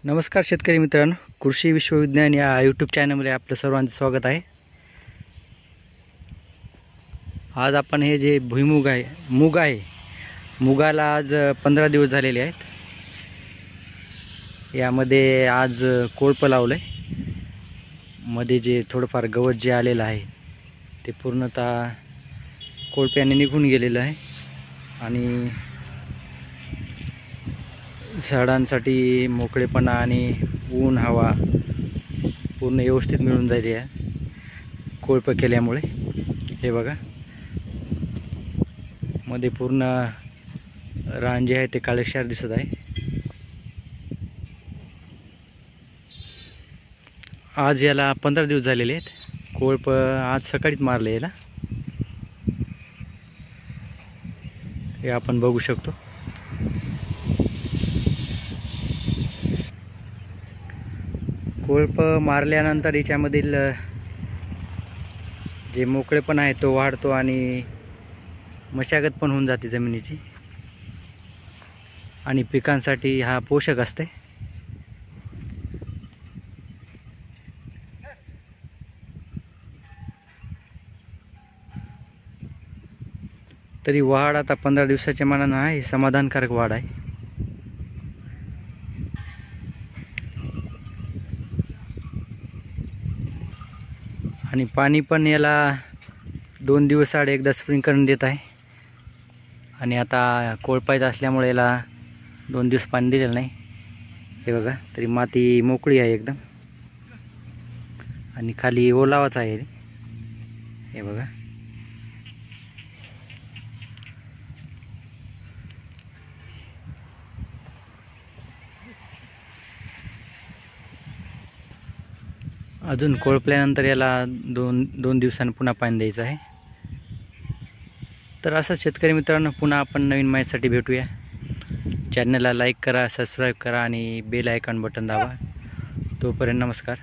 नमस्कार शेतकरी मित्रांनो, कृषी विश्वविज्ञान या यूट्यूब चॅनलमध्ये आपलं सर्वांचं स्वागत आहे। आज आपण हे जे भुईमुग आहे, मूग आहे, मुगाला आज 15 दिवस झालेले आहेत। यामध्ये आज कोळपं लावलंय। मध्ये जे थोडंफार गवत जे आलेलं आहे ते पूर्णतः कोळप्याने निघून गेलेलं आहे आणि झाडांसाठी मोकळेपणा आणि ऊन हवा पूर्ण व्यवस्थित मिळून जाईल या कोळपं केल्यामुळे। हे बघा, मध्ये पूर्ण रान जे आहे ते काळेक्षार दिसत आहे। आज याला 15 दिवस झालेले आहेत। कोळपं आज सकाळीच मारले याला, हे आपण बघू शकतो। कोळपं मारल्यानंतर याच्यामधील जे मोकळेपण आहे तो वाढतो आणि मशागत पण होऊन जाते जमिनीची आणि पिकांसाठी हा पोषक असते। तरी वाढ आता 15 दिवसाच्या मानाने आहे समाधानकारक वाढ आहे। आणि पाणी पण याला 2 दिवस आड एकदा स्प्रिंकलर देत आहे आणि आता कोळपायचं असल्यामुळे याला 2 दिवस पाणी दिलेलं नाही। हे बघा, तरी माती मोकळी आहे एकदम आणि खाली ओलावाच आहे। हे बघा, अजून कोळपल्यानंतर याला दोन दिवसांनी पुन्हा पाणी द्यायचं आहे। तर असं शेतकरी मित्रांनो, पुन्हा आपण नवीन माहितीसाठी भेटूया। चॅनलला लाईक करा, सबस्क्राईब करा आणि बेल आयकॉन बटन दाबा। तोपर्यंत नमस्कार।